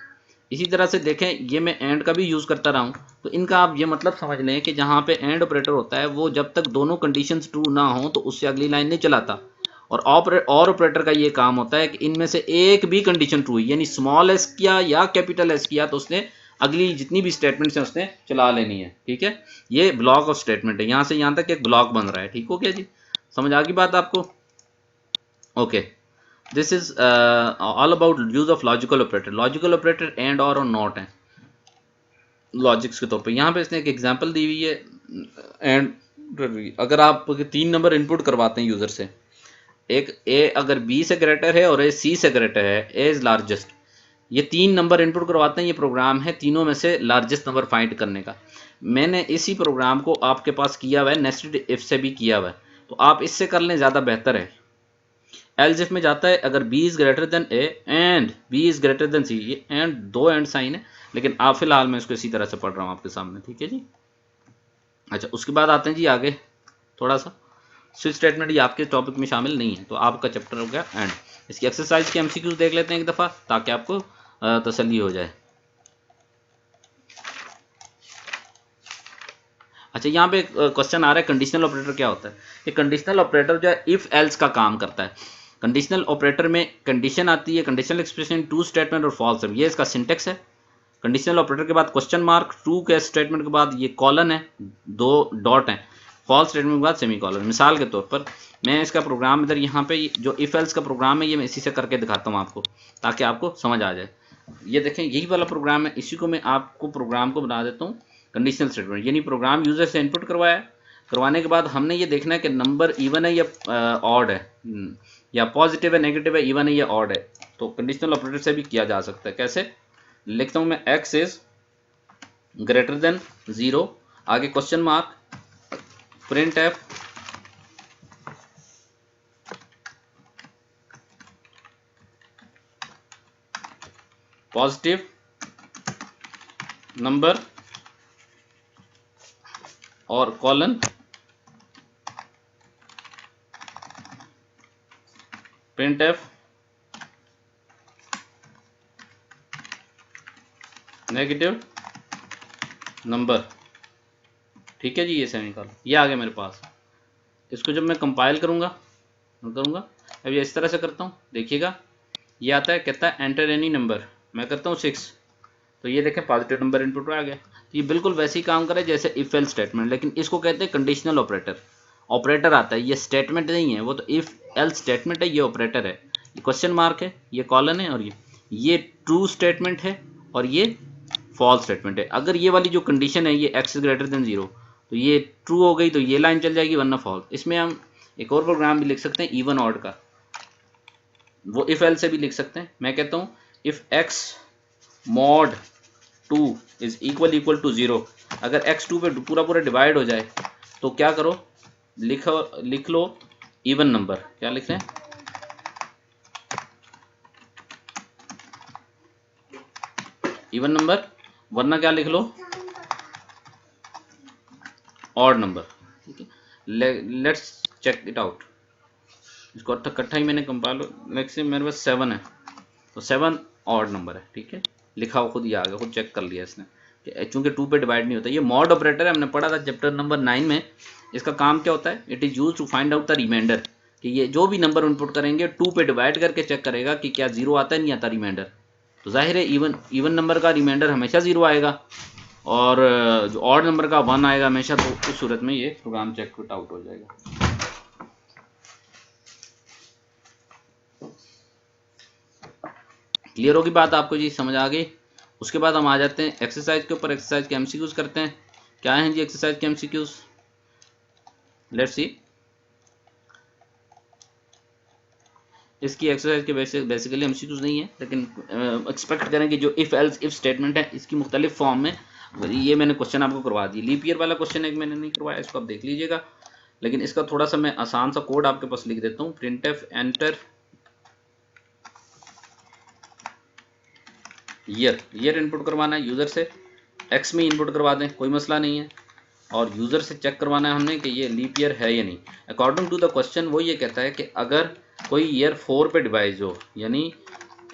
S1: इसी तरह से देखें, ये मैं एंड का भी यूज करता रहा हूँ। तो इनका आप ये मतलब समझ लें कि जहाँ पे एंड ऑपरेटर होता है वो जब तक दोनों कंडीशंस ट्रू ना हो तो उससे अगली लाइन नहीं चलाता। और ऑपरेटर का ये काम होता है कि इनमें से एक भी कंडीशन ट्रू यानी स्मॉल एस किया या कैपिटल एस किया तो उसने अगली जितनी भी स्टेटमेंट्स हैं उसने चला लेनी है। ठीक है, ये ब्लॉक ऑफ स्टेटमेंट है, यहाँ से यहाँ तक एक ब्लॉक बन रहा है। ठीक हो गया जी, समझ आ गई बात आपको? Okay, this is all about use of logical operator. Logical operator and और नॉट है लॉजिक्स के तौर पे। यहाँ पे इसने एक एग्जांपल दी हुई है एंड, अगर आप 3 नंबर इनपुट करवाते हैं यूजर से, एक ए अगर बी से ग्रेटर है और ए सी से ग्रेटर है, ए इज लार्जेस्ट, ये 3 नंबर इनपुट करवाते हैं। ये प्रोग्राम है तीनों में से लार्जेस्ट नंबर फाइंड करने का। मैंने इसी प्रोग्राम को आपके पास किया हुआ है, नेस्टेड इफ से भी किया हुआ है, तो आप इससे कर लें, ज़्यादा बेहतर है। एल्स इफ में जाता है अगर B is greater than A and B is greater than C, ये एंड दो एंड साइन है, लेकिन आप फिलहाल मैं इसको इसी तरह से पढ़ रहा हूँ आपके सामने। ठीक है जी। अच्छा, उसके बाद आते हैं जी आगे थोड़ा सा स्विच स्टेटमेंट, ये आपके टॉपिक में शामिल नहीं है, तो आपका चैप्टर हो गया एंड। इसकी एक्सरसाइज की एमसीक्यूज देख लेते हैं एक दफ़ा ताकि आपको तसल्ली हो जाए। अच्छा, यहाँ पे क्वेश्चन आ रहा है कंडीशनल ऑपरेटर क्या होता है। ये कंडीशनल ऑपरेटर जो है इफ एल्स का काम करता है। कंडीशनल ऑपरेटर में कंडीशन आती है, कंडीशनल एक्सप्रेशन, ट्रू स्टेटमेंट और फॉल्स। ये इसका सिंटेक्स है। कंडीशनल ऑपरेटर के बाद क्वेश्चन मार्क, ट्रू के स्टेटमेंट के बाद ये कॉलन है, 2 डॉट हैं, फॉल्स स्टेटमेंट के बाद सेमी कॉलन। मिसाल के तौर पर मैं इसका प्रोग्राम इधर यहाँ पे जो इफ एल्स का प्रोग्राम है ये मैं इसी से करके दिखाता हूँ आपको ताकि आपको समझ आ जाए। ये देखें, यही वाला प्रोग्राम है, इसी को मैं आपको प्रोग्राम को बना देता हूँ कंडीशनल स्टेटमेंट। यानी प्रोग्राम यूजर से इनपुट करवाया, करवाने के बाद हमने ये देखना है कि नंबर इवन है या ऑड है, या पॉजिटिव है, नेगेटिव है, इवन है या ऑड है। तो कंडीशनल ऑपरेटर से भी किया जा सकता है। कैसे लिखता हूँ मैं, x इज ग्रेटर देन 0, आगे question mark, print F positive number और colon print F negative number. ठीक है जी, ये सेमीकोलन ये आ गया मेरे पास। इसको जब मैं कंपाइल करूंगा अब ये इस तरह से करता हूँ, देखिएगा ये आता है, कहता है एंटर एनी नंबर, मैं करता हूँ 6, तो ये देखें पॉजिटिव नंबर इनपुट आ गया। तो ये बिल्कुल वैसे ही काम करे जैसे इफ एल्स स्टेटमेंट, लेकिन इसको कहते हैं कंडीशनल ऑपरेटर। ऑपरेटर आता है, ये स्टेटमेंट नहीं है, वो तो इफ एल्स स्टेटमेंट है, ये ऑपरेटर है। ये क्वेश्चन मार्क है, ये कॉलन है, और ये ट्रू स्टेटमेंट है और ये फॉल्स स्टेटमेंट है। अगर ये वाली जो कंडीशन है ये x ग्रेटर देन 0 तो ये ट्रू हो गई तो ये लाइन चल जाएगी, वरना फॉल्स। इसमें हम एक और प्रोग्राम भी लिख सकते हैं इवन ऑड का, वो इफ एल से भी लिख सकते हैं। मैं कहता हूँ if x mod 2 is equal to 0, अगर x 2 पे पूरा डिवाइड हो जाए तो क्या करो, लिख लो इवन नंबर। क्या लिख रहे हैं, इवन नंबर, वरना क्या लिख लो, ऑड नंबर। ठीक है, लेट्स चेक इट आउट। इसको इकट्ठा ही मैंने कंपाइल, लेट्स मेरे पास 7 है तो 7 ऑड नंबर है। ठीक है, लिखा हुआ खुद ही आ गया, खुद चेक कर लिया इसने कि चूंकि 2 पे डिवाइड नहीं होता। ये मॉड ऑपरेटर है, हमने पढ़ा था चैप्टर नंबर 9 में। इसका काम क्या होता है, it is use to find out the remainder, कि ये जो भी नंबर इनपुट करेंगे 2 पे डिवाइड करके चेक करेगा कि क्या 0 आता है नहीं आता रिमाइंडर। तो जाहिर है इवन नंबर का रिमाइंडर हमेशा 0 आएगा और जो ऑड नंबर का 1 आएगा हमेशा। तो उस सूरत में ये प्रोग्राम चेक आउट हो जाएगा। क्लियर होगी बात आपको जी, समझ आ गई। उसके बाद हम आ जाते हैं एक्सरसाइज के ऊपर। एक्सरसाइज के एमसीक्यूज करते हैं। क्या हैं जी एक्सरसाइज के एमसीक्यूज, लेट्स सी। इसकी एक्सरसाइज के बेसिकली एमसीक्यूज नहीं है, लेकिन एक्सपेक्ट करें कि जो इफ एल्स इफ स्टेटमेंट है इसकी मुख्तलिफ फॉर्म में, ये मैंने क्वेश्चन आपको करवा दी। लीप ईयर वाला क्वेश्चन एक मैंने नहीं करवाया, इसको आप देख लीजिएगा, लेकिन इसका थोड़ा सा मैं आसान सा कोड आपके पास लिख देता हूँ। प्रिंटफ एंटर ईयर इनपुट करवाना है यूजर से, एक्स में इनपुट करवा दें, कोई मसला नहीं है, और यूजर से चेक करवाना है हमने कि ये लीप ईयर है या नहीं। अकॉर्डिंग टू द क्वेश्चन वो ये कहता है कि अगर कोई ईयर 4 पे डिवाइड हो, यानी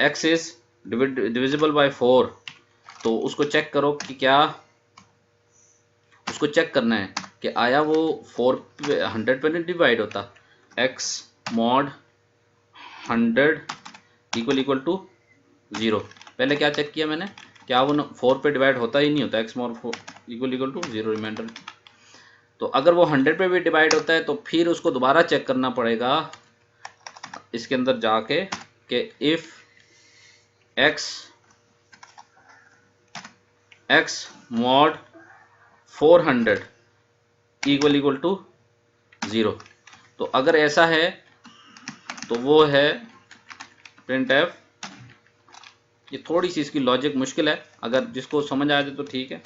S1: x इज डिविजिबल बाय 4, तो उसको चेक करो कि क्या, उसको चेक करना है कि आया वो 4 पे 100 पे नहीं डिवाइड होता। x mod 100 equal to 0। पहले क्या चेक किया मैंने, क्या वो 4 पे डिवाइड होता ही नहीं होता, x mod 4 equal to 0 remainder. तो अगर वो 100 पे भी डिवाइड होता है तो फिर उसको दोबारा चेक करना पड़ेगा इसके अंदर जाके कि if x mod 400 equal to 0। तो अगर ऐसा है तो वो है printf। ये थोड़ी सी इसकी लॉजिक मुश्किल है, अगर जिसको समझ आ जाए तो ठीक है।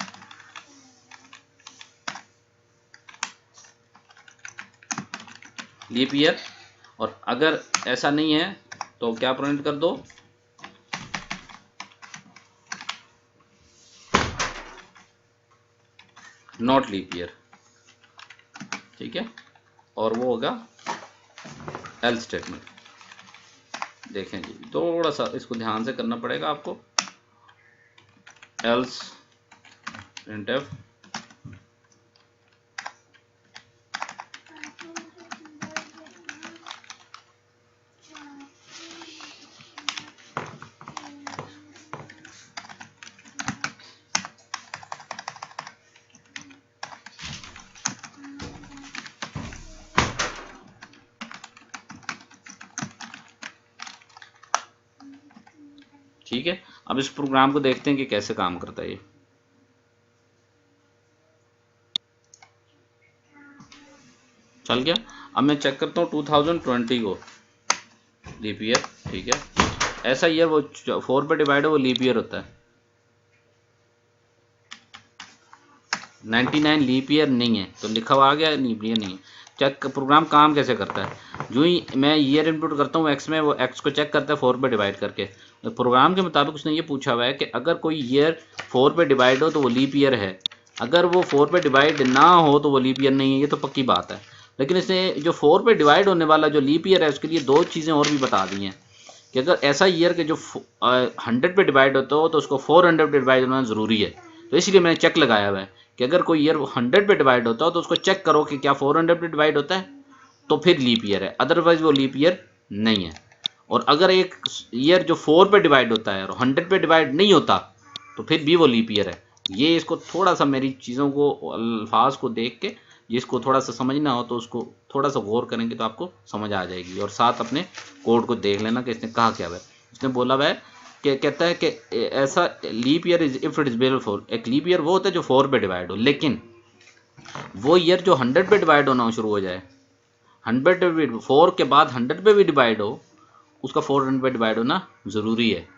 S1: लीप ईयर, और अगर ऐसा नहीं है तो क्या प्रिंट कर दो, नॉट लीप ईयर, ठीक है, और वो होगा एल्स स्टेटमेंट। देखें जी, थोड़ा सा इसको ध्यान से करना पड़ेगा आपको। एल्स प्रिंटफ ठीक है। अब इस प्रोग्राम को देखते हैं कि कैसे काम करता है ये। चल गया। अब मैं चेक करता हूँ 2020 को लीप ईयर, ठीक है। ऐसा ईयर वो 4 पे डिवाइड हो वो लीप ईयर होता है। 99 लीप ईयर नहीं है, तो लिखा हुआ आ गया लीप ईयर नहीं है। चेक प्रोग्राम काम कैसे करता है, जो ही मैं ईयर इनपुट करता हूँ एक्स में, वो एक्स को चेक करता है 4 पे डिवाइड करके। तो प्रोग्राम के मुताबिक उसने ये पूछा हुआ है कि अगर कोई ईयर 4 पे डिवाइड हो तो वो लीप ईयर है, अगर वो 4 पे डिवाइड ना हो तो वो लीप ईयर नहीं है। ये तो पक्की बात है, लेकिन इसने जो 4 पे डिवाइड होने वाला जो लीप ईयर है उसके लिए दो चीज़ें और भी बता दी हैं कि अगर ऐसा ईयर के जो 100 पे डिवाइड होता हो तो उसको 400 पे डिवाइड होना ज़रूरी है। तो इसलिए मैंने चेक लगाया हुआ है कि अगर कोई ईयर 100 पे डिवाइड होता हो तो उसको चेक करो कि क्या 400 पे डिवाइड होता है, तो फिर लीप ईयर है, अदरवाइज वो लीप ईयर नहीं है। और अगर एक ईयर जो 4 पे डिवाइड होता है और 100 पे डिवाइड नहीं होता तो फिर भी वो लीप ईयर है। ये इसको थोड़ा सा मेरी चीज़ों को, अल्फाज को देख के जिसको थोड़ा सा समझना हो तो उसको थोड़ा सा गौर करेंगे तो आपको समझ आ जाएगी। और साथ अपने कोड को देख लेना कि इसने कहा क्या है। इसने बोला हुआ है कि कहता है कि ऐसा leap year is if it is bill 4। एक लीप ईयर वो होता है जो 4 पे डिवाइड हो, लेकिन वो ईयर जो 100 पे डिवाइड होना शुरू हो जाए, 100 पे 4 के बाद 100 पे भी डिवाइड हो, उसका 400 पे डिवाइड होना ज़रूरी है,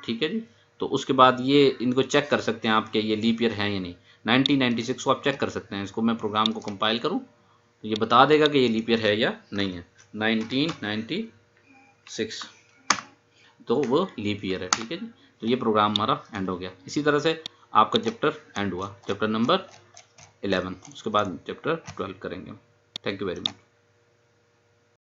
S1: ठीक है जी। तो उसके बाद ये इनको चेक कर सकते हैं आप कि ये लीप ईयर है या नहीं। 1996 को आप चेक कर सकते हैं। इसको मैं प्रोग्राम को कंपाइल करूँ तो ये बता देगा कि ये लीप ईयर है या नहीं है। 1996 तो वो लीप ईयर है, ठीक है जी। तो ये प्रोग्राम हमारा एंड हो गया। इसी तरह से आपका चैप्टर एंड हुआ, चैप्टर नंबर 11। उसके बाद चैप्टर 12 करेंगे। Thank you very much.